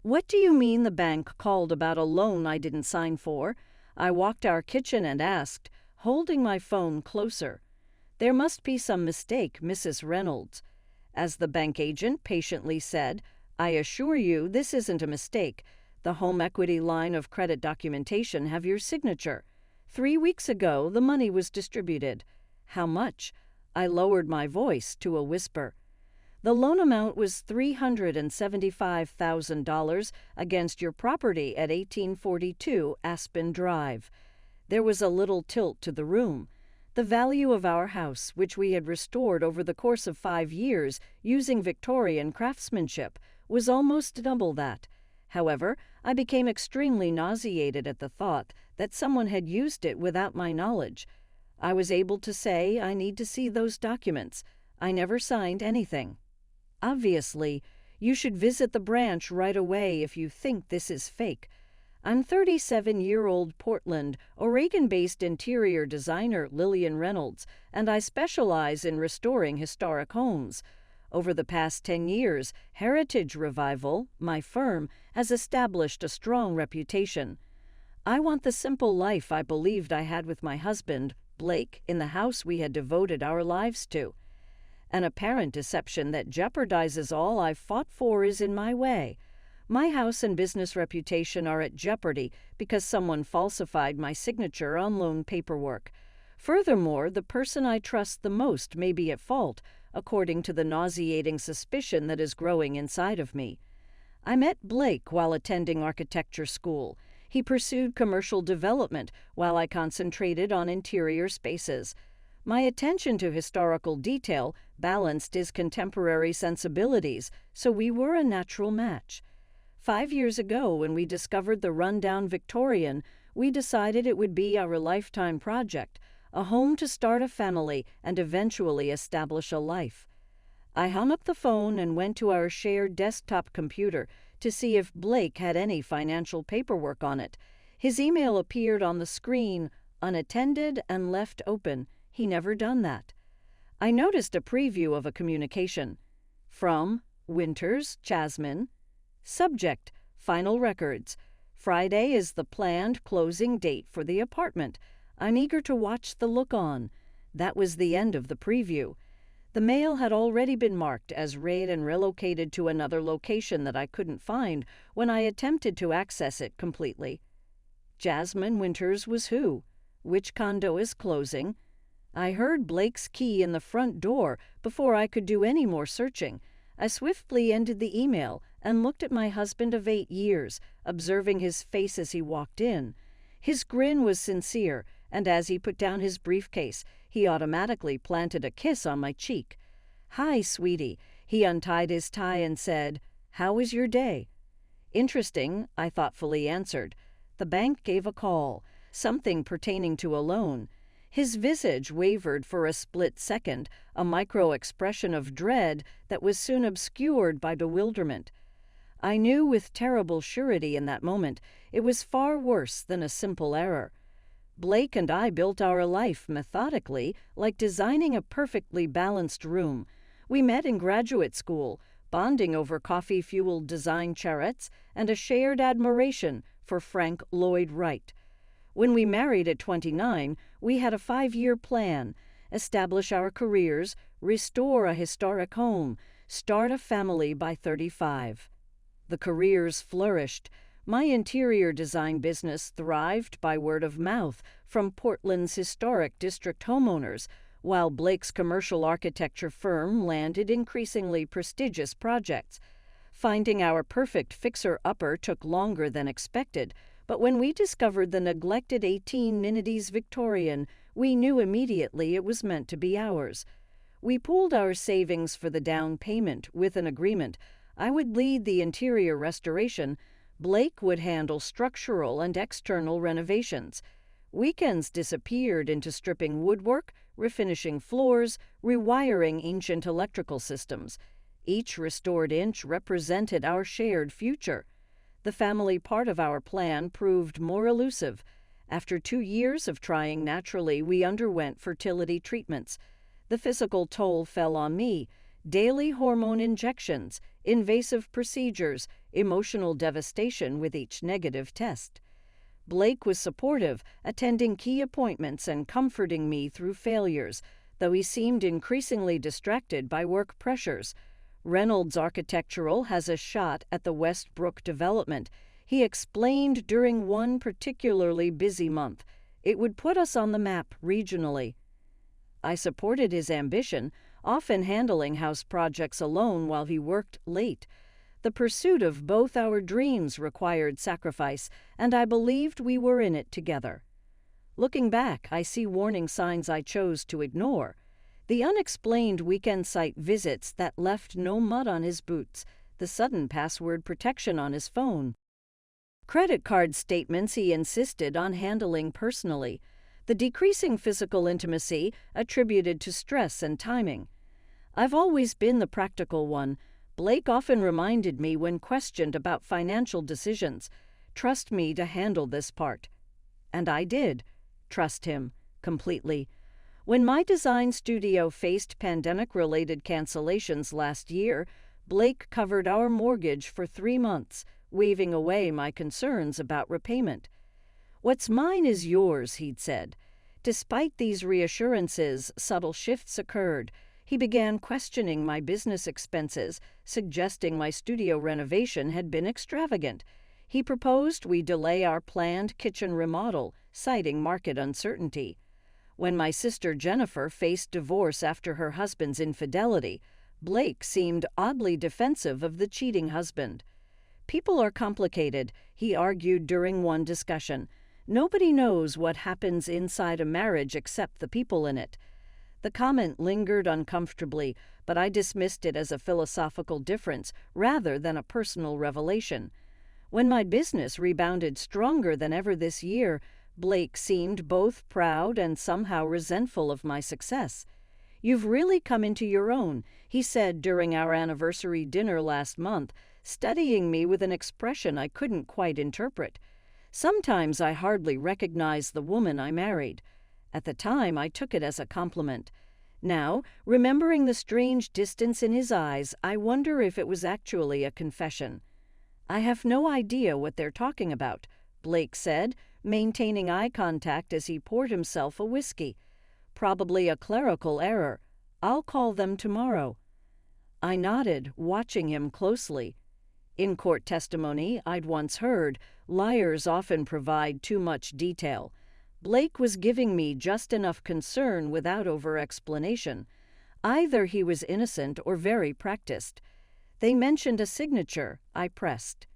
What do you mean the bank called about a loan I didn't sign for? I walked our kitchen and asked, holding my phone closer. There must be some mistake, Mrs. Reynolds. As the bank agent patiently said, I assure you this isn't a mistake. The home equity line of credit documentation have your signature. 3 weeks ago, the money was distributed. How much? I lowered my voice to a whisper. The loan amount was $375,000 against your property at 1842 Aspen Drive. There was a little tilt to the room. The value of our house, which we had restored over the course of 5 years using Victorian craftsmanship, was almost double that. However, I became extremely nauseated at the thought that someone had used it without my knowledge. I was able to say, I need to see those documents. I never signed anything. Obviously, you should visit the branch right away if you think this is fake. I'm 37-year-old Portland, Oregon-based interior designer Lillian Reynolds, and I specialize in restoring historic homes. Over the past 10 years, Heritage Revival, my firm, has established a strong reputation. I want the simple life I believed I had with my husband, Blake, in the house we had devoted our lives to. An apparent deception that jeopardizes all I've fought for is in my way. My house and business reputation are at jeopardy because someone falsified my signature on loan paperwork. Furthermore, the person I trust the most may be at fault, according to the nauseating suspicion that is growing inside of me. I met Blake while attending architecture school. He pursued commercial development while I concentrated on interior spaces. My attention to historical detail balanced his contemporary sensibilities, so we were a natural match. 5 years ago, when we discovered the rundown Victorian, we decided it would be our lifetime project, a home to start a family and eventually establish a life. I hung up the phone and went to our shared desktop computer to see if Blake had any financial paperwork on it. His email appeared on the screen, unattended and left open. He never done that. I noticed a preview of a communication. From Winters, Jasmine. Subject, Final Records. Friday is the planned closing date for the apartment. I'm eager to watch the look-on. That was the end of the preview. The mail had already been marked as read and relocated to another location that I couldn't find when I attempted to access it completely. Jasmine Winters was who? Which condo is closing? I heard Blake's key in the front door before I could do any more searching. I swiftly ended the email and looked at my husband of 8 years, observing his face as he walked in. His grin was sincere, and as he put down his briefcase, he automatically planted a kiss on my cheek. "Hi, sweetie." He untied his tie and said, "How was your day?" "Interesting," I thoughtfully answered. The bank gave a call, something pertaining to a loan. His visage wavered for a split second, a micro-expression of dread that was soon obscured by bewilderment. I knew with terrible surety in that moment it was far worse than a simple error. Blake and I built our life methodically, like designing a perfectly balanced room. We met in graduate school, bonding over coffee-fueled design charrettes and a shared admiration for Frank Lloyd Wright. When we married at 29, we had a 5-year plan: establish our careers, restore a historic home, start a family by 35. The careers flourished. My interior design business thrived by word of mouth from Portland's historic district homeowners, while Blake's commercial architecture firm landed increasingly prestigious projects. Finding our perfect fixer-upper took longer than expected, but when we discovered the neglected 1890s Victorian, we knew immediately it was meant to be ours. We pooled our savings for the down payment with an agreement. I would lead the interior restoration. Blake would handle structural and external renovations. Weekends disappeared into stripping woodwork, refinishing floors, rewiring ancient electrical systems. Each restored inch represented our shared future. The family part of our plan proved more elusive. After 2 years of trying naturally, we underwent fertility treatments. The physical toll fell on me. daily hormone injections, invasive procedures, emotional devastation with each negative test. Blake was supportive, attending key appointments and comforting me through failures, though he seemed increasingly distracted by work pressures. Reynolds Architectural has a shot at the Westbrook development. He explained during one particularly busy month. It would put us on the map regionally. I supported his ambition, often handling house projects alone while he worked late. The pursuit of both our dreams required sacrifice, and I believed we were in it together. Looking back, I see warning signs I chose to ignore. The unexplained weekend site visits that left no mud on his boots, the sudden password protection on his phone. Credit card statements he insisted on handling personally, the decreasing physical intimacy attributed to stress and timing. I've always been the practical one. Blake often reminded me when questioned about financial decisions, "Trust me to handle this part." And I did trust him completely. When my design studio faced pandemic-related cancellations last year, Blake covered our mortgage for 3 months, waving away my concerns about repayment. "What's mine is yours," he'd said. Despite these reassurances, subtle shifts occurred. He began questioning my business expenses, suggesting my studio renovation had been extravagant. He proposed we delay our planned kitchen remodel, citing market uncertainty. When my sister Jennifer faced divorce after her husband's infidelity, Blake seemed oddly defensive of the cheating husband. "People are complicated," he argued during one discussion. "Nobody knows what happens inside a marriage except the people in it." The comment lingered uncomfortably, but I dismissed it as a philosophical difference rather than a personal revelation. When my business rebounded stronger than ever this year, Blake seemed both proud and somehow resentful of my success. "You've really come into your own," he said during our anniversary dinner last month, studying me with an expression I couldn't quite interpret. Sometimes I hardly recognized the woman I married. At the time, I took it as a compliment. Now, remembering the strange distance in his eyes, I wonder if it was actually a confession. "I have no idea what they're talking about," Blake said, maintaining eye contact as he poured himself a whiskey. "Probably a clerical error. I'll call them tomorrow." I nodded, watching him closely. In court testimony I'd once heard, liars often provide too much detail. Blake was giving me just enough concern without over-explanation. Either he was innocent or very practiced. "They mentioned a signature," I pressed.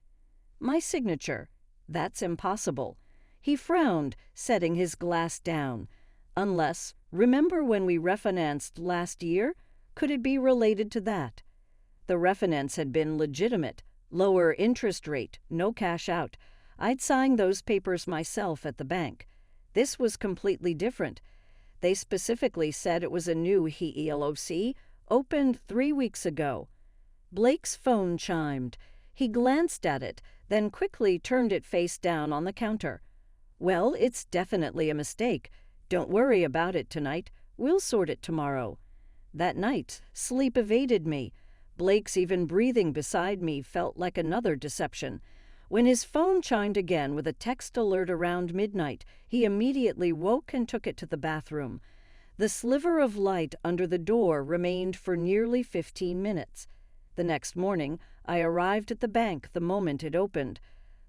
"My signature? That's impossible." He frowned, setting his glass down. "Unless, remember when we refinanced last year? Could it be related to that?" The refinance had been legitimate. Lower interest rate, no cash out. I'd signed those papers myself at the bank. This was completely different. They specifically said it was a new HELOC, opened 3 weeks ago. Blake's phone chimed. He glanced at it, then quickly turned it face down on the counter. "Well, it's definitely a mistake. Don't worry about it tonight. We'll sort it tomorrow." That night, sleep evaded me. Blake's even breathing beside me felt like another deception. When his phone chimed again with a text alert around midnight, he immediately woke and took it to the bathroom. The sliver of light under the door remained for nearly 15 minutes. The next morning, I arrived at the bank the moment it opened.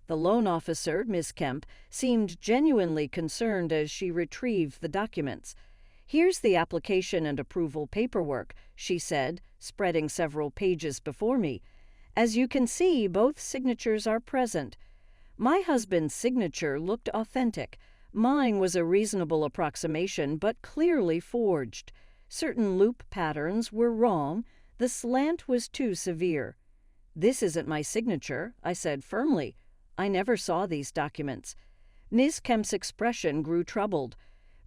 The loan officer, Miss Kemp, seemed genuinely concerned as she retrieved the documents. "Here's the application and approval paperwork," she said, spreading several pages before me. "As you can see, both signatures are present." My husband's signature looked authentic. Mine was a reasonable approximation, but clearly forged. Certain loop patterns were wrong. The slant was too severe. "This isn't my signature," I said firmly. "I never saw these documents." Ms. Kemp's expression grew troubled.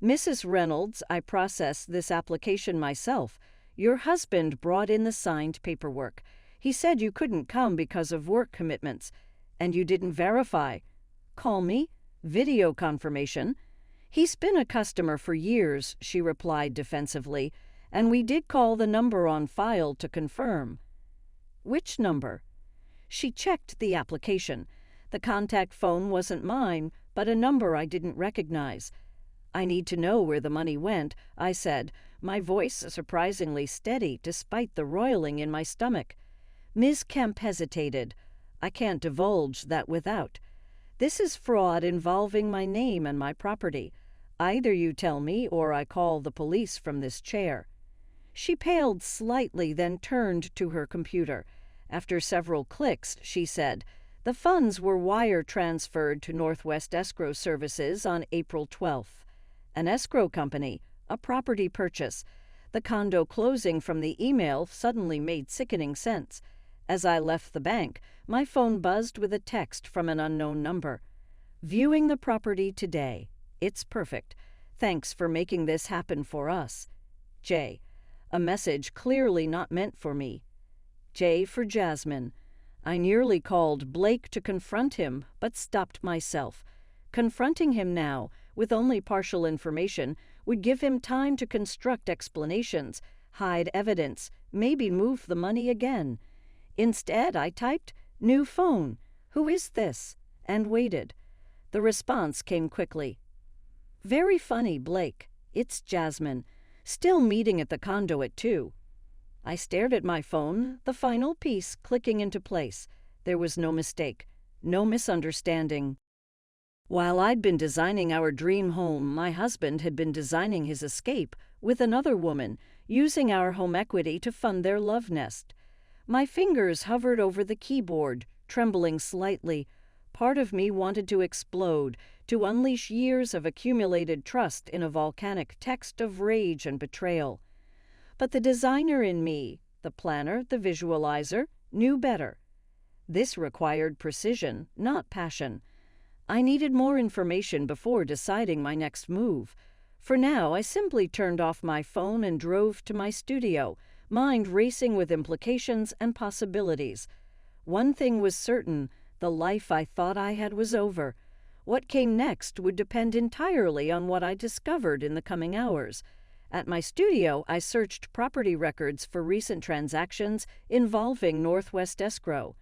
"Mrs. Reynolds, I processed this application myself. Your husband brought in the signed paperwork. He said you couldn't come because of work commitments. And you didn't verify." "Call me? Video confirmation?" "He's been a customer for years," she replied defensively, and we did call the number on file to confirm." "Which number?" She checked the application. The contact phone wasn't mine, but a number I didn't recognize. "I need to know where the money went," I said, my voice surprisingly steady despite the roiling in my stomach. Ms. Kemp hesitated. "I can't divulge that without. This is fraud involving my name and my property. Either you tell me or I call the police from this chair." She paled slightly, then turned to her computer. After several clicks, she said, "The funds were wire transferred to Northwest Escrow Services on April 12th. An escrow company, a property purchase. The condo closing from the email suddenly made sickening sense. As I left the bank, my phone buzzed with a text from an unknown number. "Viewing the property today. It's perfect. Thanks for making this happen for us. J." A message clearly not meant for me. J for Jasmine. I nearly called Blake to confront him, but stopped myself. Confronting him now, with only partial information, would give him time to construct explanations, hide evidence, maybe move the money again. Instead, I typed, "New phone. Who is this?" and waited. The response came quickly. "Very funny, Blake. It's Jasmine. Still meeting at the condo at 2. I stared at my phone, the final piece clicking into place. There was no mistake, no misunderstanding. While I'd been designing our dream home, my husband had been designing his escape with another woman, using our home equity to fund their love nest. My fingers hovered over the keyboard, trembling slightly. Part of me wanted to explode, to unleash years of accumulated trust in a volcanic text of rage and betrayal. But the designer in me, the planner, the visualizer, knew better. This required precision, not passion. I needed more information before deciding my next move. For now, I simply turned off my phone and drove to my studio, mind racing with implications and possibilities. One thing was certain, the life I thought I had was over. What came next would depend entirely on what I discovered in the coming hours. At my studio, I searched property records for recent transactions involving Northwest Escrow.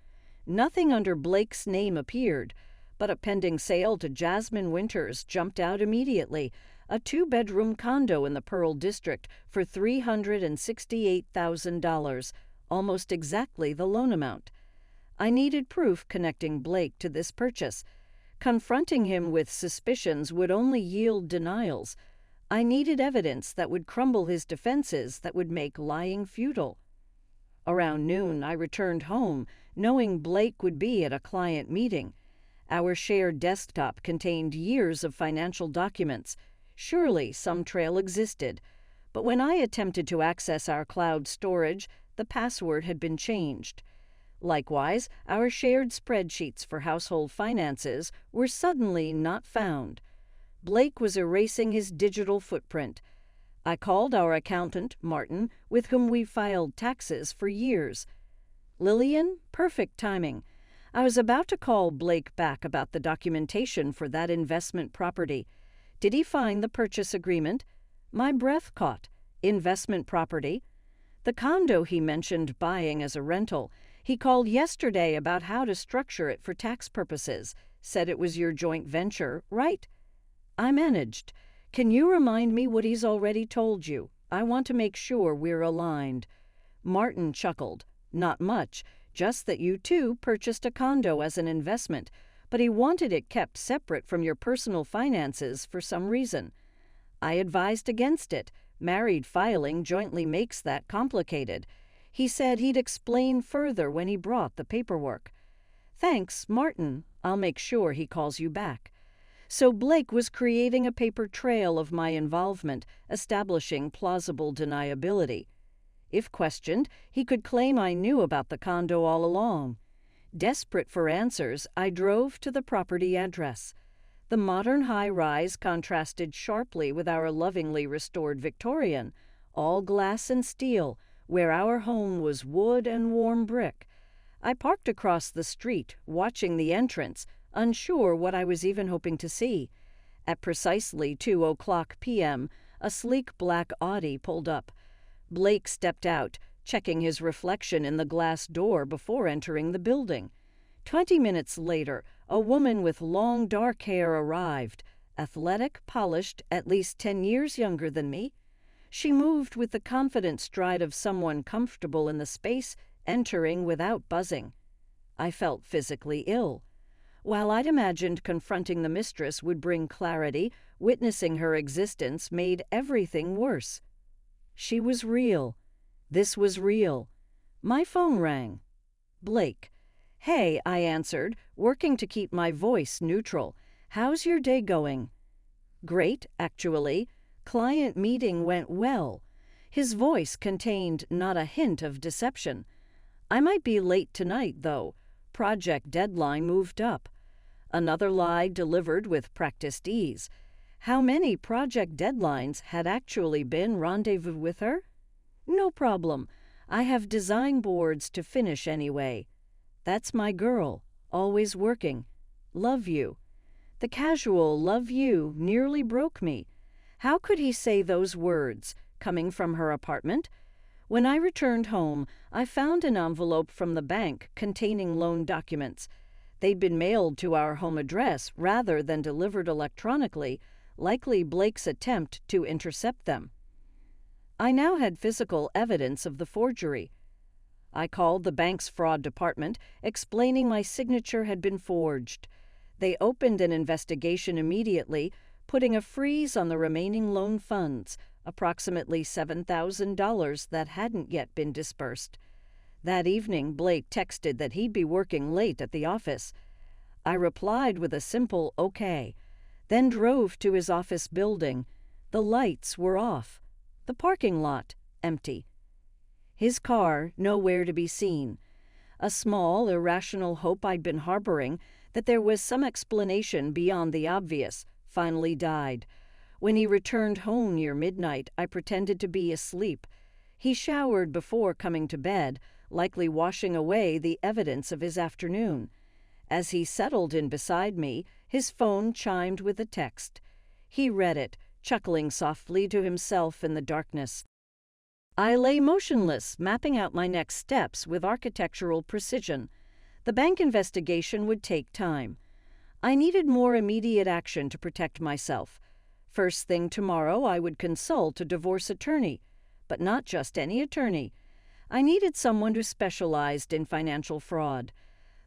Nothing under Blake's name appeared, but a pending sale to Jasmine Winters jumped out immediately, a 2-bedroom condo in the Pearl District for $368,000, almost exactly the loan amount. I needed proof connecting Blake to this purchase. Confronting him with suspicions would only yield denials. I needed evidence that would crumble his defenses, that would make lying futile. Around noon, I returned home, knowing Blake would be at a client meeting. Our shared desktop contained years of financial documents. Surely some trail existed. But when I attempted to access our cloud storage, the password had been changed. Likewise, our shared spreadsheets for household finances were suddenly not found. Blake was erasing his digital footprint. I called our accountant, Martin, with whom we filed taxes for years. "Lillian, perfect timing. I was about to call Blake back about the documentation for that investment property. Did he find the purchase agreement?" My breath caught. Investment property? The condo he mentioned buying as a rental. He called yesterday about how to structure it for tax purposes. Said it was your joint venture, right? I managed. "Can you remind me what he's already told you? I want to make sure we're aligned." Martin chuckled. "Not much. Just that you two purchased a condo as an investment, but he wanted it kept separate from your personal finances for some reason. I advised against it. Married filing jointly makes that complicated. He said he'd explain further when he brought the paperwork." "Thanks, Martin. I'll make sure he calls you back." So Blake was creating a paper trail of my involvement, establishing plausible deniability. If questioned, he could claim I knew about the condo all along. Desperate for answers, I drove to the property address. The modern high-rise contrasted sharply with our lovingly restored Victorian, all glass and steel, where our home was wood and warm brick. I parked across the street, watching the entrance, unsure what I was even hoping to see. At precisely 2:00 p.m., a sleek black Audi pulled up. Blake stepped out, checking his reflection in the glass door before entering the building. 20 minutes later, a woman with long dark hair arrived, athletic, polished, at least 10 years younger than me. She moved with the confident stride of someone comfortable in the space, entering without buzzing. I felt physically ill. While I'd imagined confronting the mistress would bring clarity, witnessing her existence made everything worse. She was real. This was real. My phone rang. Blake. "Hey," I answered, working to keep my voice neutral. "How's your day going?" "Great, actually. Client meeting went well." His voice contained not a hint of deception. "I might be late tonight, though. Project deadline moved up." Another lie delivered with practiced ease. How many project deadlines had actually been rendezvoused with her? "No problem. I have design boards to finish anyway." "That's my girl, always working. Love you." The casual "love you" nearly broke me. How could he say those words, coming from her apartment? When I returned home, I found an envelope from the bank containing loan documents. They'd been mailed to our home address rather than delivered electronically, likely Blake's attempt to intercept them. I now had physical evidence of the forgery. I called the bank's fraud department, explaining my signature had been forged. They opened an investigation immediately, putting a freeze on the remaining loan funds, approximately $7,000 that hadn't yet been disbursed. That evening, Blake texted that he'd be working late at the office. I replied with a simple "okay," then drove to his office building. The lights were off. The parking lot empty. His car nowhere to be seen. A small, irrational hope I'd been harboring, that there was some explanation beyond the obvious, finally died. When he returned home near midnight, I pretended to be asleep. He showered before coming to bed, likely washing away the evidence of his afternoon. As he settled in beside me, his phone chimed with a text. He read it, chuckling softly to himself in the darkness. I lay motionless, mapping out my next steps with architectural precision. The bank investigation would take time. I needed more immediate action to protect myself. First thing tomorrow, I would consult a divorce attorney, but not just any attorney. I needed someone who specialized in financial fraud.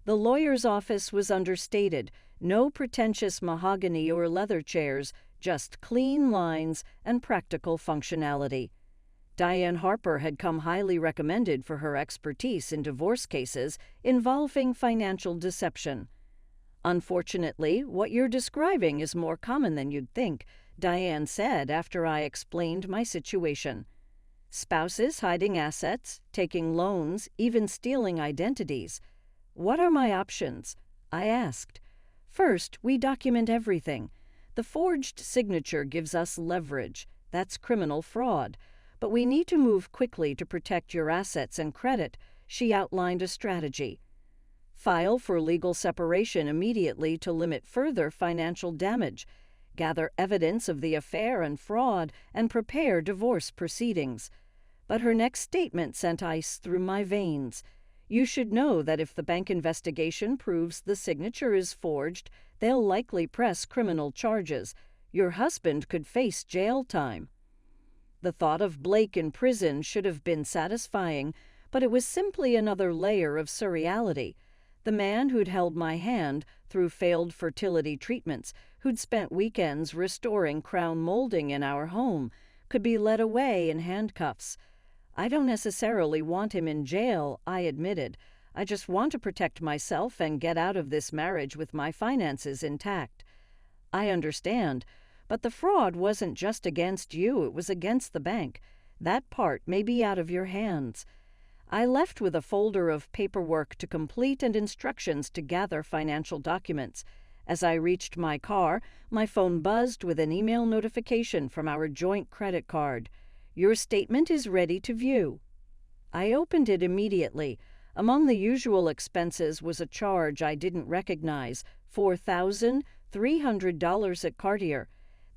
The lawyer's office was understated, no pretentious mahogany or leather chairs, just clean lines and practical functionality. Diane Harper had come highly recommended for her expertise in divorce cases involving financial deception. "Unfortunately, what you're describing is more common than you'd think," Diane said after I explained my situation. "Spouses hiding assets, taking loans, even stealing identities. What are my options?" I asked. "First, we document everything. The forged signature gives us leverage. That's criminal fraud. But we need to move quickly to protect your assets and credit." She outlined a strategy. "File for legal separation immediately to limit further financial damage. Gather evidence of the affair and fraud, and prepare divorce proceedings." But her next statement sent ice through my veins. "You should know that if the bank investigation proves the signature is forged, they'll likely press criminal charges. Your husband could face jail time." The thought of Blake in prison should have been satisfying, but it was simply another layer of surreality. The man who'd held my hand through failed fertility treatments, who'd spent weekends restoring crown molding in our home, could be led away in handcuffs. "I don't necessarily want him in jail," I admitted. "I just want to protect myself and get out of this marriage with my finances intact." "I understand. But the fraud wasn't just against you, it was against the bank. That part may be out of your hands." I left with a folder of paperwork to complete and instructions to gather financial documents. As I reached my car, my phone buzzed with an email notification from our joint credit card. "Your statement is ready to view." I opened it immediately. Among the usual expenses was a charge I didn't recognize, $4,300 at Cartier.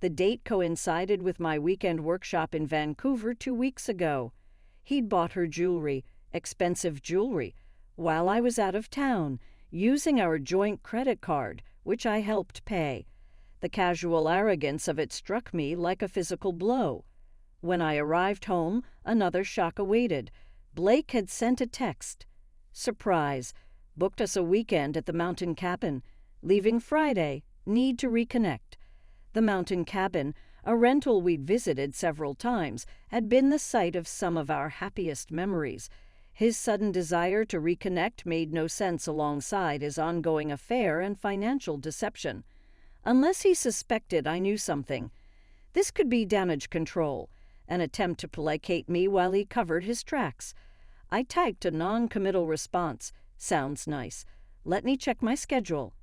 The date coincided with my weekend workshop in Vancouver 2 weeks ago. He'd bought her jewelry, expensive jewelry, while I was out of town, using our joint credit card, which I helped pay. The casual arrogance of it struck me like a physical blow. When I arrived home, another shock awaited. Blake had sent a text. Surprise. Booked us a weekend at the mountain cabin. Leaving Friday. Need to reconnect. The mountain cabin, a rental we'd visited several times, had been the site of some of our happiest memories. His sudden desire to reconnect made no sense alongside his ongoing affair and financial deception. Unless he suspected I knew something. This could be damage control, an attempt to placate me while he covered his tracks. I typed a non-committal response. Sounds nice. Let me check my schedule.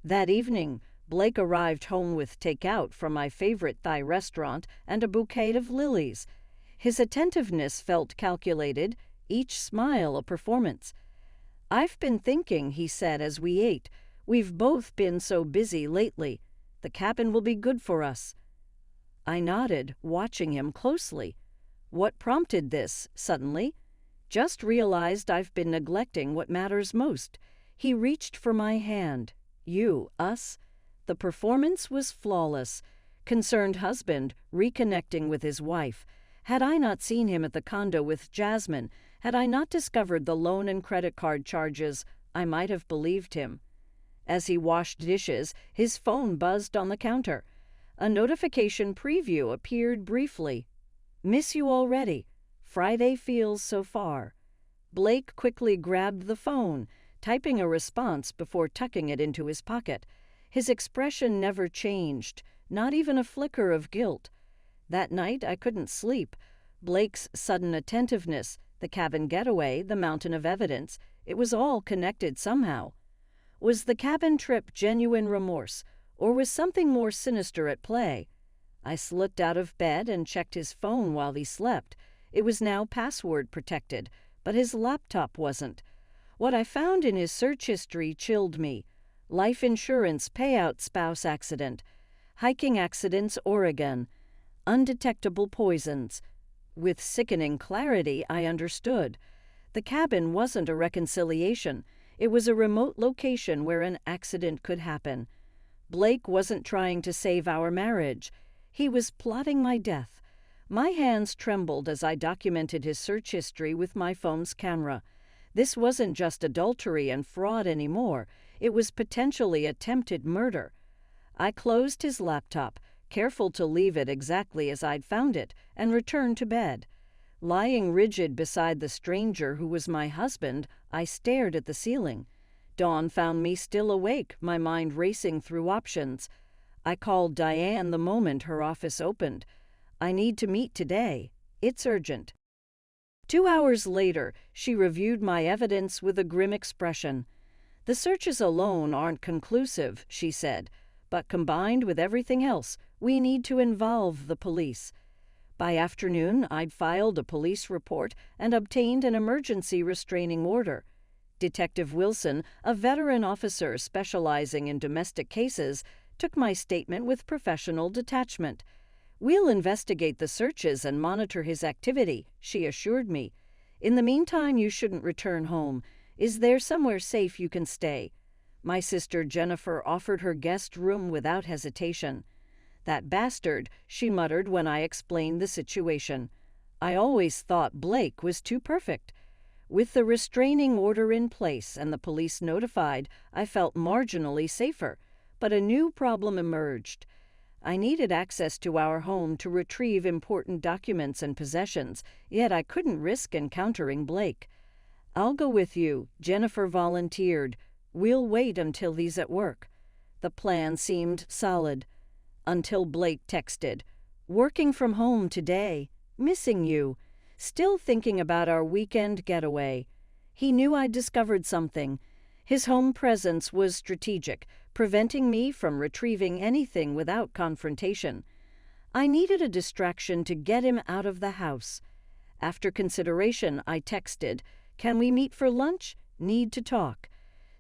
That evening, Blake arrived home with takeout from my favorite Thai restaurant and a bouquet of lilies. His attentiveness felt calculated, each smile a performance. "I've been thinking," he said as we ate. "We've both been so busy lately. The cabin will be good for us." I nodded, watching him closely. What prompted this, suddenly? Just realized I've been neglecting what matters most. He reached for my hand. You, us. The performance was flawless. Concerned husband, reconnecting with his wife. Had I not seen him at the condo with Jasmine, had I not discovered the loan and credit card charges, I might have believed him. As he washed dishes, his phone buzzed on the counter. A notification preview appeared briefly. "Miss you already. Friday feels so far." Blake quickly grabbed the phone, typing a response before tucking it into his pocket. His expression never changed, not even a flicker of guilt. That night I couldn't sleep. Blake's sudden attentiveness, the cabin getaway, the mountain of evidence, it was all connected somehow. Was the cabin trip genuine remorse, or was something more sinister at play? I slipped out of bed and checked his phone while he slept. It was now password protected, but his laptop wasn't. What I found in his search history chilled me. Life insurance payout spouse accident. Hiking accidents Oregon. Undetectable poisons. With sickening clarity, I understood. The cabin wasn't a reconciliation. It was a remote location where an accident could happen. Blake wasn't trying to save our marriage. He was plotting my death. My hands trembled as I documented his search history with my phone's camera. This wasn't just adultery and fraud anymore. It was potentially attempted murder. I closed his laptop, careful to leave it exactly as I'd found it, and returned to bed. Lying rigid beside the stranger who was my husband, I stared at the ceiling. Dawn found me still awake, my mind racing through options. I called Diane the moment her office opened. "I need to meet today. It's urgent." 2 hours later, she reviewed my evidence with a grim expression. "The searches alone aren't conclusive," she said, "but combined with everything else, we need to involve the police." By afternoon, I'd filed a police report and obtained an emergency restraining order. Detective Wilson, a veteran officer specializing in domestic cases, took my statement with professional detachment. "We'll investigate the searches and monitor his activity," she assured me. "In the meantime, you shouldn't return home. Is there somewhere safe you can stay?" My sister Jennifer offered her guest room without hesitation. "That bastard," she muttered when I explained the situation. "I always thought Blake was too perfect." With the restraining order in place and the police notified, I felt marginally safer. But a new problem emerged. I needed access to our home to retrieve important documents and possessions, yet I couldn't risk encountering Blake. "I'll go with you," Jennifer volunteered. "We'll wait until he's at work." The plan seemed solid. Until Blake texted, "Working from home today. Missing you. Still thinking about our weekend getaway." He knew I'd discovered something. His home presence was strategic, preventing me from retrieving anything without confrontation. I needed a distraction to get him out of the house. After consideration, I texted, "Can we meet for lunch? Need to talk."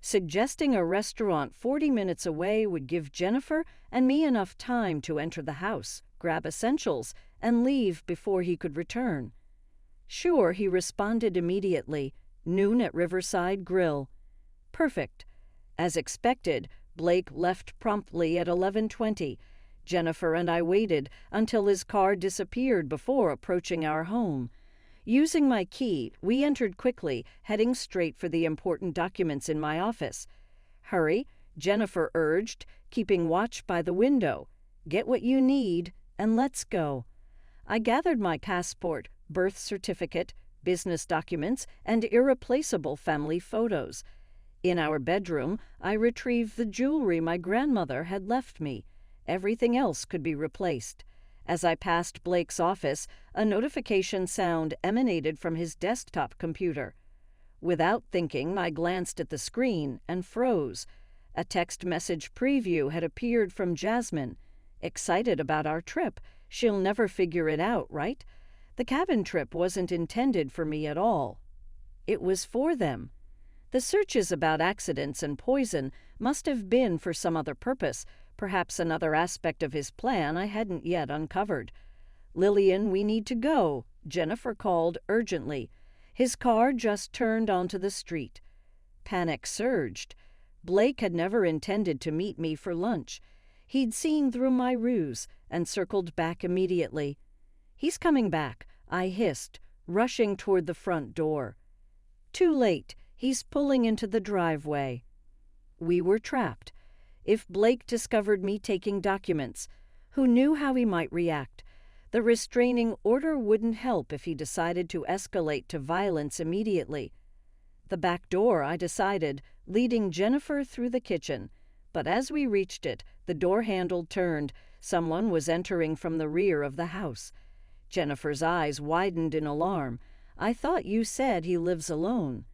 Suggesting a restaurant 40 minutes away would give Jennifer and me enough time to enter the house, grab essentials, and leave before he could return. Sure, he responded immediately. Noon at Riverside Grill. Perfect. As expected, Blake left promptly at 11:20. Jennifer and I waited until his car disappeared before approaching our home. Using my key, we entered quickly, heading straight for the important documents in my office. Hurry, Jennifer urged, keeping watch by the window. Get what you need, and let's go. I gathered my passport, birth certificate, business documents, and irreplaceable family photos. In our bedroom, I retrieved the jewelry my grandmother had left me. Everything else could be replaced. As I passed Blake's office, a notification sound emanated from his desktop computer. Without thinking, I glanced at the screen and froze. A text message preview had appeared from Jasmine. Excited about our trip. She'll never figure it out, right? The cabin trip wasn't intended for me at all. It was for them. The searches about accidents and poison must have been for some other purpose, perhaps another aspect of his plan I hadn't yet uncovered. Lillian, we need to go, Jennifer called urgently. His car just turned onto the street. Panic surged. Blake had never intended to meet me for lunch. He'd seen through my ruse and circled back immediately. He's coming back, I hissed, rushing toward the front door. Too late. He's pulling into the driveway. We were trapped. If Blake discovered me taking documents, who knew how he might react? The restraining order wouldn't help if he decided to escalate to violence immediately. The back door, I decided, leading Jennifer through the kitchen. But as we reached it, the door handle turned. Someone was entering from the rear of the house. Jennifer's eyes widened in alarm. I thought you said he lives alone.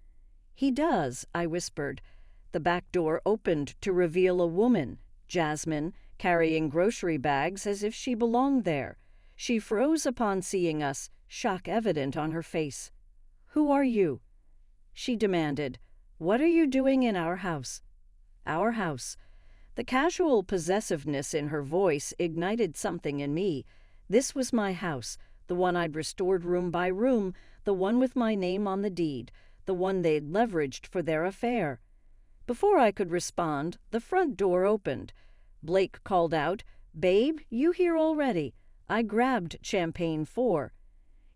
He does, I whispered. The back door opened to reveal a woman, Jasmine, carrying grocery bags as if she belonged there. She froze upon seeing us, shock evident on her face. Who are you? She demanded. What are you doing in our house? Our house. The casual possessiveness in her voice ignited something in me. This was my house, the one I'd restored room by room, the one with my name on the deed, the one they'd leveraged for their affair. Before I could respond, the front door opened. Blake called out, "Babe, you here already?" I grabbed Champagne 4.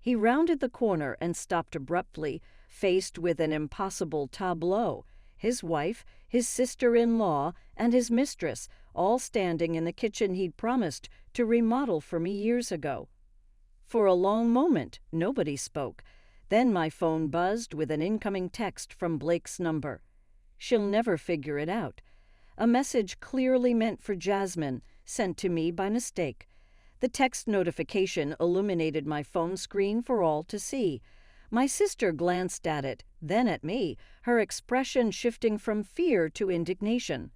He rounded the corner and stopped abruptly, faced with an impossible tableau. His wife, his sister-in-law, and his mistress, all standing in the kitchen he'd promised to remodel for me years ago. For a long moment, nobody spoke. Then my phone buzzed with an incoming text from Blake's number. She'll never figure it out. A message clearly meant for Jasmine, sent to me by mistake. The text notification illuminated my phone screen for all to see. My sister glanced at it, then at me, her expression shifting from fear to indignation.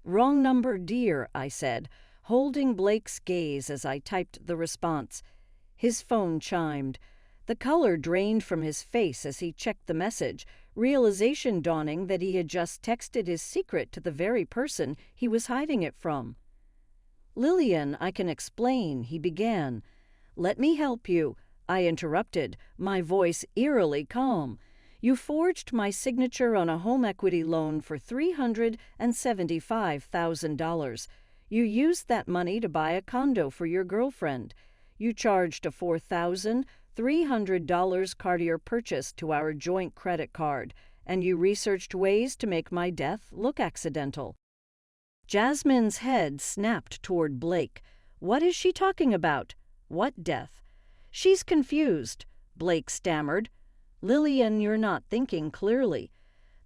"Wrong number, dear," I said, holding Blake's gaze as I typed the response. His phone chimed. The color drained from his face as he checked the message, realization dawning that he had just texted his secret to the very person he was hiding it from. "Lillian, I can explain," he began. "Let me help you," I interrupted, my voice eerily calm. "You forged my signature on a home equity loan for $375,000. You used that money to buy a condo for your girlfriend. You charged a $4,300 Cartier purchase to our joint credit card, and you researched ways to make my death look accidental." Jasmine's head snapped toward Blake. What is she talking about? What death? She's confused, Blake stammered. Lillian, you're not thinking clearly.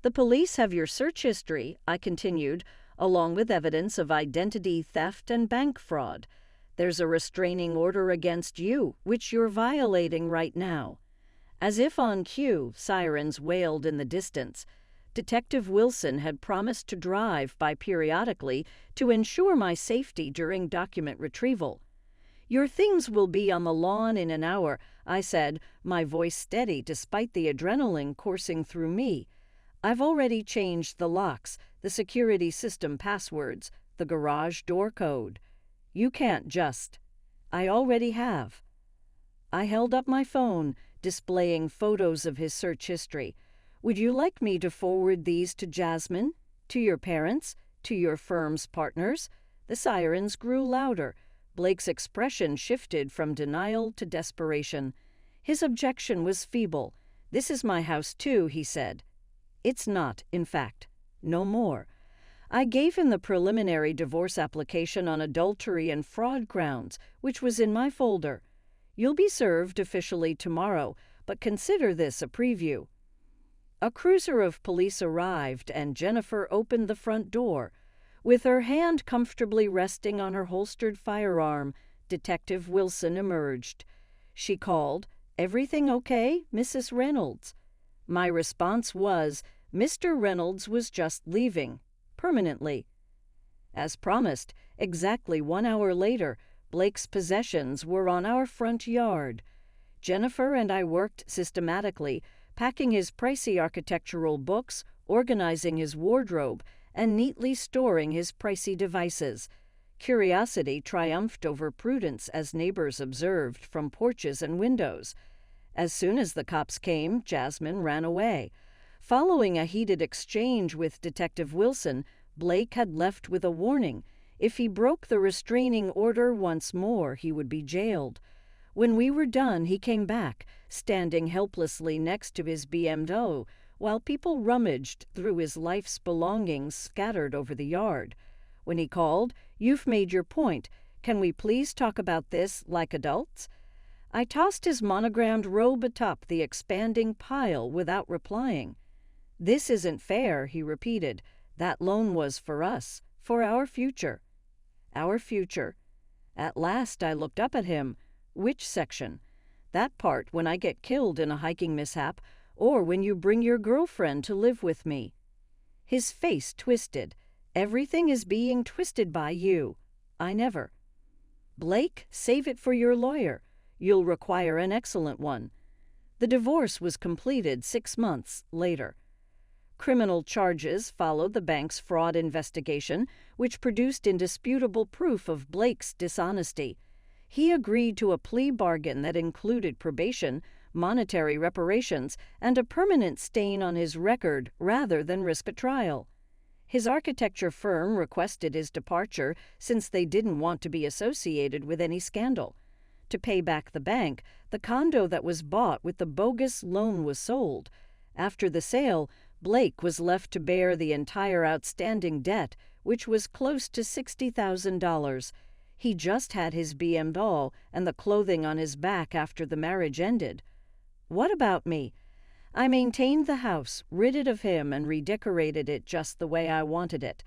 The police have your search history, I continued, along with evidence of identity theft and bank fraud. There's a restraining order against you, which you're violating right now. As if on cue, sirens wailed in the distance. Detective Wilson had promised to drive by periodically to ensure my safety during document retrieval. Your things will be on the lawn in an hour, I said, my voice steady despite the adrenaline coursing through me. I've already changed the locks, the security system passwords, the garage door code. You can't just. I already have. I held up my phone, displaying photos of his search history. "Would you like me to forward these to Jasmine? To your parents? To your firm's partners?" The sirens grew louder. Blake's expression shifted from denial to desperation. His objection was feeble. "This is my house too," he said. "It's not, in fact. No more." I gave him the preliminary divorce application on adultery and fraud grounds, which was in my folder. "You'll be served officially tomorrow, but consider this a preview." A cruiser of police arrived, and Jennifer opened the front door. With her hand comfortably resting on her holstered firearm, Detective Wilson emerged. She called, "Everything okay, Mrs. Reynolds?" My response was, "Mr. Reynolds was just leaving. Permanently." As promised, exactly 1 hour later, Blake's possessions were on our front yard. Jennifer and I worked systematically, packing his pricey architectural books, organizing his wardrobe, and neatly storing his pricey devices. Curiosity triumphed over prudence as neighbors observed from porches and windows. As soon as the cops came, Jasmine ran away. Following a heated exchange with Detective Wilson, Blake had left with a warning. If he broke the restraining order once more, he would be jailed. When we were done, he came back, standing helplessly next to his BMW, while people rummaged through his life's belongings scattered over the yard. When he called, "You've made your point. Can we please talk about this like adults?" I tossed his monogrammed robe atop the expanding pile without replying. "This isn't fair," he repeated. "That loan was for us, for our future." Our future. At last I looked up at him. "Which section?" "That part when I get killed in a hiking mishap, or when you bring your girlfriend to live with me." His face twisted. "Everything is being twisted by you. I never." "Blake, save it for your lawyer. You'll require an excellent one." The divorce was completed 6 months later. Criminal charges followed the bank's fraud investigation, which produced indisputable proof of Blake's dishonesty. He agreed to a plea bargain that included probation, monetary reparations, and a permanent stain on his record rather than risk a trial. His architecture firm requested his departure since they didn't want to be associated with any scandal. To pay back the bank, the condo that was bought with the bogus loan was sold. After the sale, Blake was left to bear the entire outstanding debt, which was close to $60,000. He just had his BMW and the clothing on his back after the marriage ended. What about me? I maintained the house, rid it of him, and redecorated it just the way I wanted it.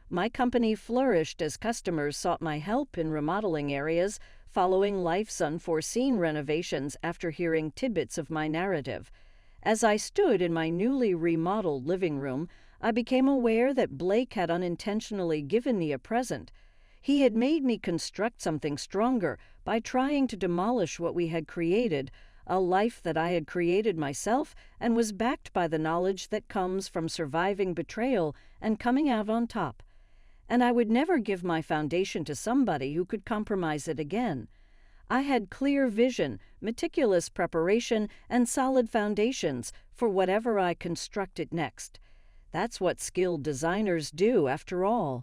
My company flourished as customers sought my help in remodeling areas, following life's unforeseen renovations after hearing tidbits of my narrative. As I stood in my newly remodeled living room, I became aware that Blake had unintentionally given me a present. He had made me construct something stronger by trying to demolish what we had created, a life that I had created myself and was backed by the knowledge that comes from surviving betrayal and coming out on top. And I would never give my foundation to somebody who could compromise it again. I had clear vision, meticulous preparation, and solid foundations for whatever I constructed next. That's what skilled designers do, after all.